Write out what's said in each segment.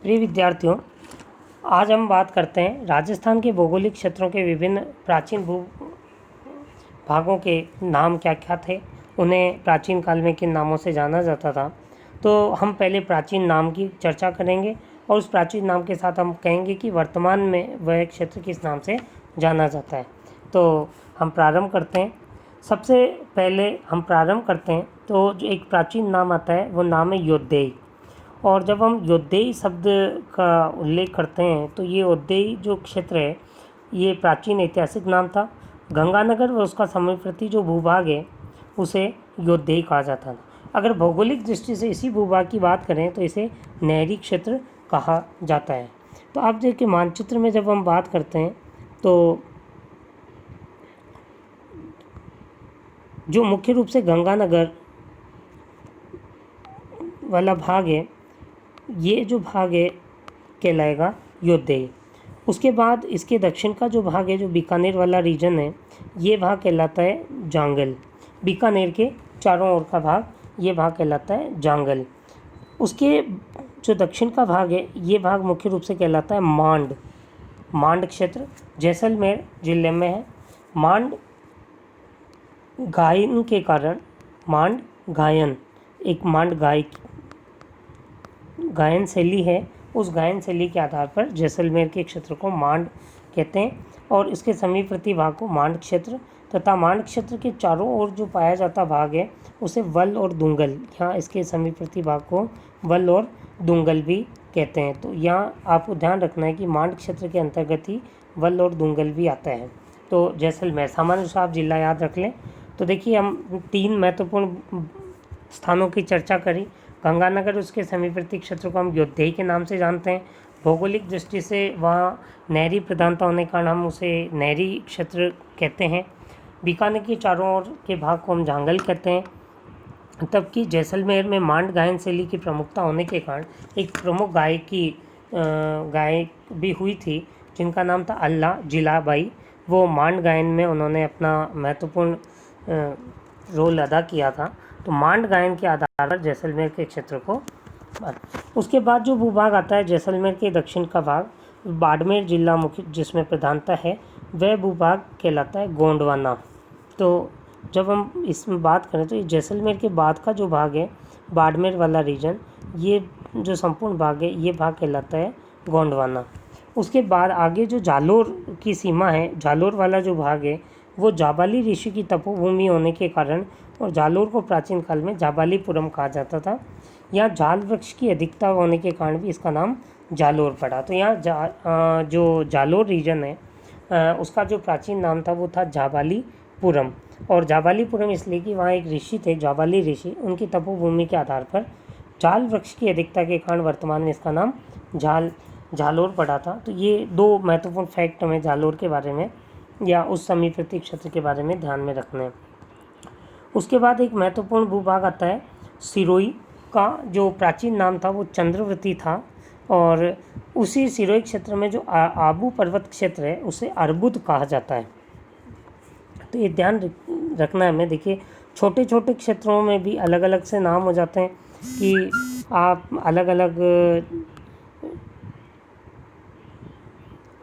प्रिय विद्यार्थियों, आज हम बात करते हैं राजस्थान के भौगोलिक क्षेत्रों के विभिन्न प्राचीन भू भागों के नाम क्या क्या थे, उन्हें प्राचीन काल में किन नामों से जाना जाता था। तो हम पहले प्राचीन नाम की चर्चा करेंगे और उस प्राचीन नाम के साथ हम कहेंगे कि वर्तमान में वह क्षेत्र किस नाम से जाना जाता है। तो हम प्रारंभ करते हैं। सबसे पहले हम प्रारंभ करते हैं तो जो एक प्राचीन नाम आता है वो नाम है योद्देई। और जब हम योद्देई शब्द का उल्लेख करते हैं तो ये योद्देई जो क्षेत्र है ये प्राचीन ऐतिहासिक नाम था। गंगानगर व उसका समीपवर्ती जो भूभाग है उसे योद्देई कहा जाता था। अगर भौगोलिक दृष्टि से इसी भूभाग की बात करें तो इसे नहरी क्षेत्र कहा जाता है। तो आप देखिए मानचित्र में जब हम बात करते हैं तो जो मुख्य रूप से गंगानगर वाला भाग है ये जो भाग है कहलाएगा योद्देई। उसके बाद इसके दक्षिण का जो भाग है जो बीकानेर वाला रीजन है ये भाग कहलाता है जांगल। बीकानेर के चारों ओर का भाग ये भाग कहलाता है जांगल। उसके जो दक्षिण का भाग है ये भाग मुख्य रूप से कहलाता है मांड। मांड क्षेत्र जैसलमेर जिले में है। मांड गायन के कारण मांड गायन एक मांड गायन शैली है, उस गायन शैली के आधार पर जैसलमेर के क्षेत्र को मांड कहते हैं और इसके समीपवर्ती भाग को मांड क्षेत्र तथा मांड क्षेत्र के चारों ओर जो पाया जाता भाग है उसे वल और दुंगल, यहाँ इसके समीपवर्ती भाग को वल और दुंगल भी कहते हैं। तो यहाँ आपको ध्यान रखना है कि मांड क्षेत्र के अंतर्गत ही वल और दुंगल भी आता है। तो जैसलमेर सामान्य रूप से आप जिला याद रख लें। तो देखिए हम 3 महत्वपूर्ण स्थानों की चर्चा करी। गंगानगर उसके समीपवर्ती क्षेत्र को हम योद्देई के नाम से जानते हैं। भौगोलिक दृष्टि से वहाँ नहरी प्रधानता होने के कारण हम उसे नहरी क्षेत्र कहते हैं। बीकानेर के चारों ओर के भाग को हम जांगल कहते हैं। तब कि जैसलमेर में मांड गायन शैली की प्रमुखता होने के कारण एक प्रमुख गायक भी हुई थी जिनका नाम था अल्लाह जिलाबाई। वो मांड गायन में उन्होंने अपना महत्वपूर्ण रोल अदा किया था। तो मांड गायन के आधार पर जैसलमेर के क्षेत्र को उसके बाद जो भूभाग आता है जैसलमेर के दक्षिण का भाग बाड़मेर जिला मुख्य जिसमें प्रधानता है वह भूभाग कहलाता है गोंडवाना। तो जब हम इसमें बात करें तो ये जैसलमेर के बाद का जो भाग है बाड़मेर वाला रीजन ये जो संपूर्ण भाग है ये भाग कहलाता है गोंडवाना। उसके बाद आगे जो जालोर की सीमा है जालोर वाला जो भाग है वो जाबाली ऋषि की तपोभूमि होने के कारण और जालोर को प्राचीन काल में जाबालीपुरम कहा जाता था। यहाँ जाल वृक्ष की अधिकता होने के कारण भी इसका नाम जालोर पड़ा। तो यहाँ जो जालोर रीजन है उसका जो प्राचीन नाम था वो था जाबालीपुरम। और जाबालीपुरम इसलिए कि वहाँ एक ऋषि थे जाबाली ऋषि, उनकी तपोभूमि के आधार पर जाल वृक्ष की अधिकता के कारण वर्तमान में इसका नाम जालोर पड़ा था। तो ये 2 महत्वपूर्ण फैक्ट हमें जालोर के बारे में या उस समीपवर्ती क्षेत्र के बारे में ध्यान में रखना है। उसके बाद एक महत्वपूर्ण भूभाग आता है सिरोही का जो प्राचीन नाम था वो चंद्रवती था और उसी सिरोही क्षेत्र में जो आबू पर्वत क्षेत्र है उसे अर्बुद कहा जाता है। तो ये ध्यान रखना है हमें। देखिए छोटे छोटे क्षेत्रों में भी अलग अलग से नाम हो जाते हैं कि आप अलग अलग।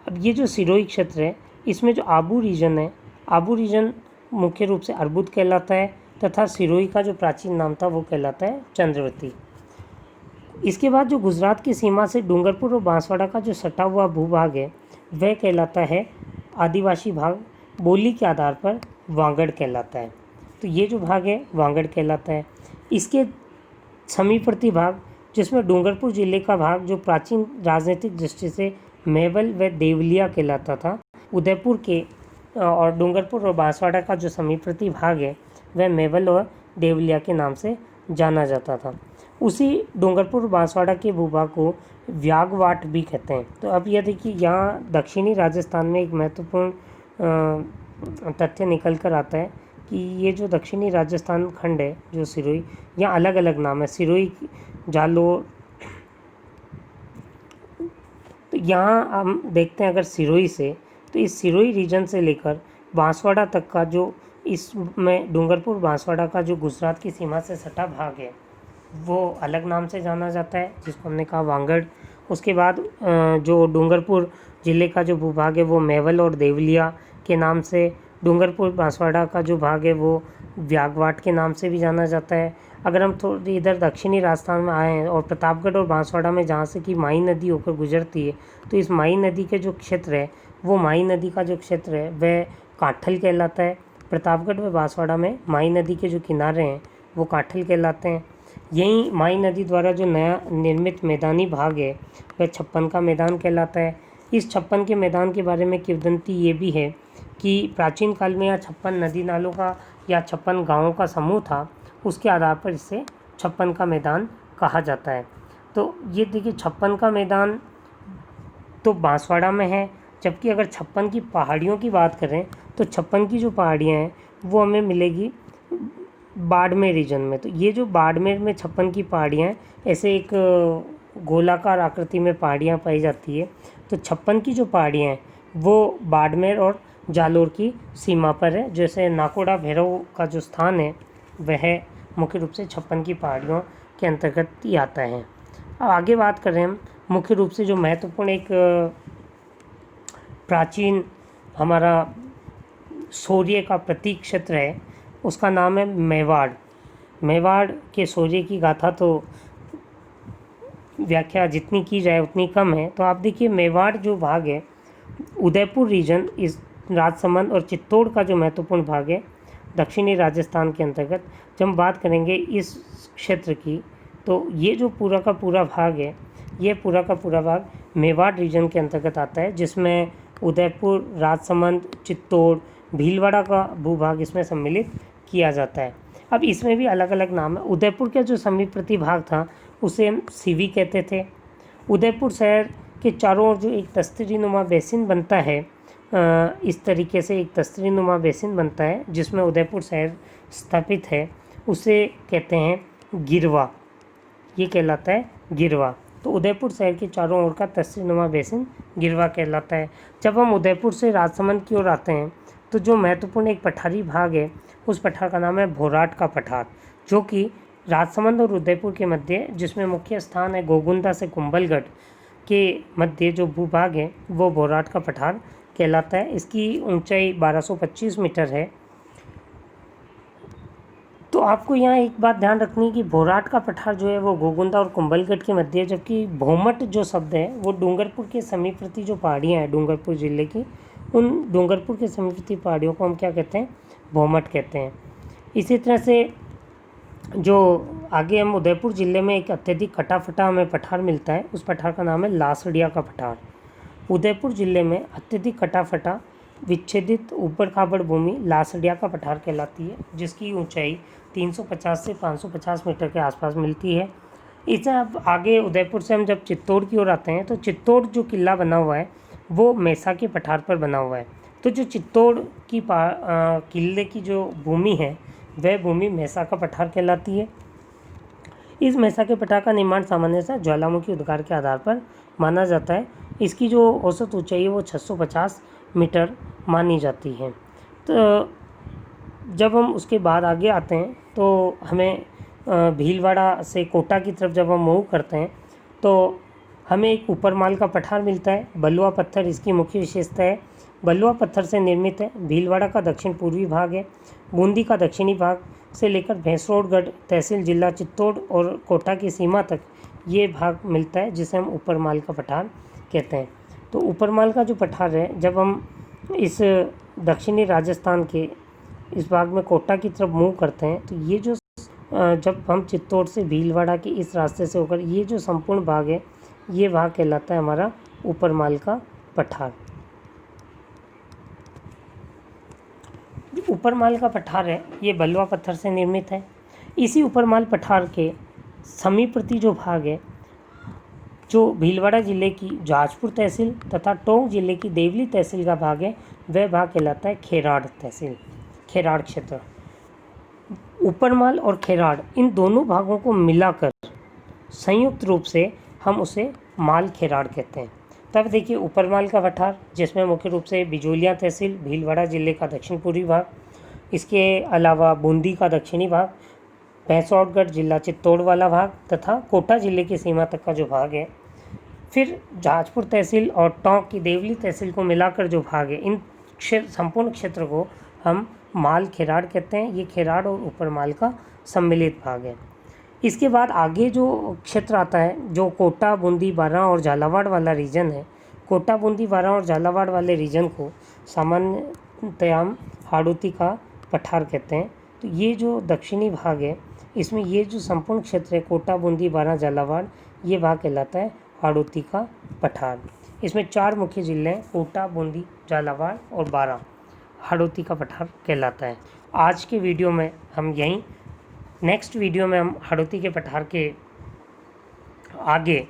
अब ये जो सिरोही क्षेत्र है इसमें जो आबू रीजन है आबू रीजन मुख्य रूप से अर्बुद कहलाता है तथा सिरोही का जो प्राचीन नाम था वो कहलाता है चंद्रवती। इसके बाद जो गुजरात की सीमा से डूंगरपुर और बांसवाड़ा का जो सटा हुआ भूभाग है वह कहलाता है आदिवासी भाग। बोली के आधार पर वागड़ कहलाता है। तो ये जो भाग है वागड़ कहलाता है। इसके समीपवर्ती भाग जिसमें डूंगरपुर जिले का भाग जो प्राचीन राजनीतिक दृष्टि से मेवल व देवलिया कहलाता था। उदयपुर के और डूंगरपुर और बांसवाड़ा का जो समीपवर्ती भाग है वह मेवल और देवलिया के नाम से जाना जाता था। उसी डूंगरपुर और बांसवाड़ा के भूभाग को व्यागवाट भी कहते हैं। तो अब यह देखिए यहाँ दक्षिणी राजस्थान में एक महत्वपूर्ण तथ्य निकल कर आता है कि ये जो दक्षिणी राजस्थान खंड है जो सिरोही, यहाँ अलग अलग नाम है सिरोही जालोर। तो यहाँ हम देखते हैं अगर सिरोही से तो इस सिरोही रीजन से लेकर बांसवाड़ा तक का जो इसमें डूंगरपुर बांसवाड़ा का जो गुजरात की सीमा से सटा भाग है वो अलग नाम से जाना जाता है जिसको हमने कहा वागड़। उसके बाद जो डूंगरपुर ज़िले का जो भूभाग है वो मेवल और देवलिया के नाम से, डूंगरपुर बांसवाड़ा का जो भाग है वो व्यागवाट के नाम से भी जाना जाता है। अगर हम थोड़ी इधर दक्षिणी राजस्थान में आए हैं और प्रतापगढ़ और बांसवाड़ा में जहाँ से कि माही नदी होकर गुजरती है, तो इस माही नदी के जो क्षेत्र है वो माही नदी का जो क्षेत्र है वह काठल कहलाता है। प्रतापगढ़ व बांसवाड़ा में माही नदी के जो किनारे हैं वो काठल कहलाते हैं। यहीं माही नदी द्वारा जो नया निर्मित मैदानी भाग है वह छप्पन का मैदान कहलाता है। इस छप्पन के मैदान के बारे में किंवदंती ये भी है कि प्राचीन काल में यहाँ 56 नदी नालों का या 56 गांवों का समूह था, उसके आधार पर इसे छप्पन का मैदान कहा जाता है। तो ये देखिए 56 का मैदान तो बांसवाड़ा में है, जबकि अगर 56 की पहाड़ियों की बात करें तो 56 की जो पहाड़ियाँ हैं वो हमें मिलेगी बाड़मेर रीजन में। तो ये जो बाड़मेर में 56 की पहाड़ियाँ हैं, ऐसे एक गोलाकार आकृति में पहाड़ियाँ पाई जाती है। तो 56 की जो पहाड़ियाँ हैं वो बाड़मेर और जालोर की सीमा पर है। जैसे नाकोड़ा भैरव का जो स्थान है वह मुख्य रूप से 56 की पहाड़ियों के अंतर्गत ही आता है। अब आगे बात करें हम मुख्य रूप से जो महत्वपूर्ण एक प्राचीन हमारा शौर्य का प्रतीक क्षेत्र है उसका नाम है मेवाड़। मेवाड़ के शौर्य की गाथा तो व्याख्या जितनी की जाए उतनी कम है। तो आप देखिए मेवाड़ जो भाग है, उदयपुर रीजन, इस राजसमंद और चित्तौड़ का जो महत्वपूर्ण भाग है दक्षिणी राजस्थान के अंतर्गत, जब हम बात करेंगे इस क्षेत्र की, तो ये जो पूरा का पूरा भाग है ये पूरा का पूरा भाग मेवाड़ रीजन के अंतर्गत आता है, जिसमें उदयपुर, राजसमंद, चित्तौड़, भीलवाड़ा का भूभाग इसमें सम्मिलित किया जाता है। अब इसमें भी अलग अलग नाम है। उदयपुर का जो समीपवर्ती भाग था उसे हम सीवी कहते थे। उदयपुर शहर के चारों ओर जो एक तस्तरी नुमा बेसिन बनता है, इस तरीके से एक तस्तरी नुमा बेसिन बनता है जिसमें उदयपुर शहर स्थापित है, उसे कहते हैं गिरवा। ये कहलाता है गिरवा। तो उदयपुर शहर के चारों ओर का तस्तरी नुमा बेसिन गिरवा कहलाता है। जब हम उदयपुर से राजसमंद की ओर आते हैं तो जो महत्वपूर्ण एक पठारी भाग है उस पठार का नाम है भोराट का पठार, जो कि राजसमंद और उदयपुर के मध्य, जिसमें मुख्य स्थान है गोगुंदा से कुंभलगढ़ के मध्य जो भूभाग है वो भोराट का पठार कहलाता है। इसकी ऊंचाई 1225 मीटर है। तो आपको यहाँ एक बात ध्यान रखनी कि भोराट का पठार जो है वो गोगुंदा और कुंभलगढ़ के मध्य है, जबकि भोमट जो शब्द है वो डूंगरपुर के समीपवर्ती जो पहाड़ियाँ हैं डूंगरपुर ज़िले की, उन डूंगरपुर के समीपवर्ती पहाड़ियों को हम क्या कहते हैं, भोमट कहते हैं। इसी तरह से जो आगे हम उदयपुर ज़िले में एक अत्यधिक कटा फटा हमें पठार मिलता है, उस पठार का नाम है लासड़िया का पठार। उदयपुर ज़िले में अत्यधिक कटा फटा विच्छेदित ऊबड़ खाबड़ भूमि लासड़िया का पठार कहलाती है, जिसकी ऊंचाई 350 से 550 मीटर के आसपास मिलती है। इससे अब आगे उदयपुर से हम जब चित्तौड़ की ओर आते हैं तो चित्तौड़ जो किला बना हुआ है वो मेसा के पठार पर बना हुआ है। तो जो चित्तौड़ की किले की जो भूमि है वह भूमि मेसा का पठार कहलाती है। इस मेसा के पठार का निर्माण सामान्यतः ज्वालामुखी उद्गार के आधार पर माना जाता है। इसकी जो औसत ऊंचाई है वो 650 मीटर मानी जाती है। तो जब हम उसके बाद आगे आते हैं तो हमें भीलवाड़ा से कोटा की तरफ जब हम मूव करते हैं तो हमें एक ऊपरमाल का पठार मिलता है। बलुआ पत्थर इसकी मुख्य विशेषता है। बलुआ पत्थर से निर्मित है। भीलवाड़ा का दक्षिण पूर्वी भाग है। बूंदी का दक्षिणी भाग से लेकर भैंसरोडगढ़ तहसील जिला चित्तौड़ और कोटा की सीमा तक ये भाग मिलता है, जिसे हम ऊपरमाल का पठार कहते हैं। तो ऊपरमाल का जो पठार है, जब हम इस दक्षिणी राजस्थान के इस भाग में कोटा की तरफ मूव करते हैं तो ये जो जब हम चित्तौड़ से भीलवाड़ा के इस रास्ते से होकर ये जो संपूर्ण भाग है ये भाग कहलाता है हमारा ऊपरमाल का पठार। ऊपरमाल का पठार है ये बलुआ पत्थर से निर्मित है। इसी ऊपरमाल पठार के समीपवर्ती जो भाग है, जो भीलवाड़ा ज़िले की जाजपुर तहसील तथा टोंक ज़िले की देवली तहसील का भाग है, वह भाग कहलाता है खेराड़ तहसील, खेराड़ क्षेत्र। ऊपरमाल और खेराड़ इन दोनों भागों को मिलाकर संयुक्त रूप से हम उसे माल खेराड़ कहते हैं। तब देखिए ऊपरमाल का पठार, जिसमें मुख्य रूप से बिजोलिया तहसील भीलवाड़ा ज़िले का दक्षिण पूर्वी भाग, इसके अलावा बूंदी का दक्षिणी भाग, भैंसरोडगढ़ जिला चित्तौड़ वाला भाग तथा कोटा ज़िले की सीमा तक का जो भाग है फिर जहाजपुर तहसील और टोंक की देवली तहसील को मिलाकर जो भाग है, इन संपूर्ण क्षेत्र को हम माल खेराड़ कहते हैं। ये खेराड़ और ऊपर माल का सम्मिलित भाग है। इसके बाद आगे जो क्षेत्र आता है, जो कोटा, बूंदी, बारां और झालावाड़ वाला रीजन है, कोटा, बूंदी, बारां और झालावाड़ वाले रीजन को सामान्यतया हम हाड़ौती का पठार कहते हैं। तो ये जो दक्षिणी भाग है, इसमें ये जो संपूर्ण क्षेत्र है, कोटा, बूंदी, बारां, झालावाड़, ये भाग कहलाता है हाड़ौती का पठार। इसमें 4 मुख्य जिले हैं, कोटा, बूंदी, झालावाड़ और बारां, हाड़ौती का पठार कहलाता है। आज के वीडियो में हम यहीं, नेक्स्ट वीडियो में हम हाड़ौती के पठार के आगे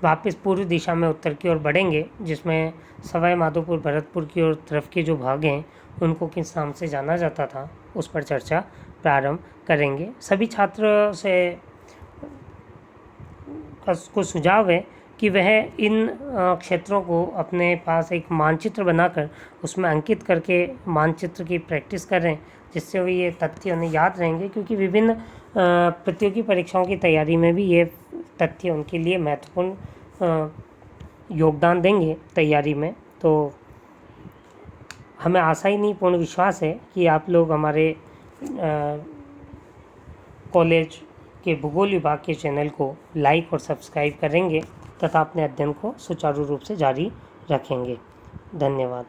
वापस पूर्व दिशा में उत्तर की ओर बढ़ेंगे, जिसमें सवाई माधोपुर, भरतपुर की ओर तरफ के जो भाग हैं उनको किस नाम से जाना जाता था, उस पर चर्चा प्रारंभ करेंगे। सभी छात्र से को सुझाव है कि वह इन क्षेत्रों को अपने पास एक मानचित्र बनाकर उसमें अंकित करके मानचित्र की प्रैक्टिस करें, जिससे वो ये तथ्य उन्हें याद रहेंगे, क्योंकि विभिन्न प्रतियोगी परीक्षाओं की तैयारी में भी ये तथ्य उनके लिए महत्वपूर्ण योगदान देंगे तैयारी में। तो हमें आशा ही नहीं, पूर्ण विश्वास है कि आप लोग हमारे कॉलेज के भूगोल विभाग के चैनल को लाइक और सब्सक्राइब करेंगे तथा अपने अध्ययन को सुचारू रूप से जारी रखेंगे। धन्यवाद।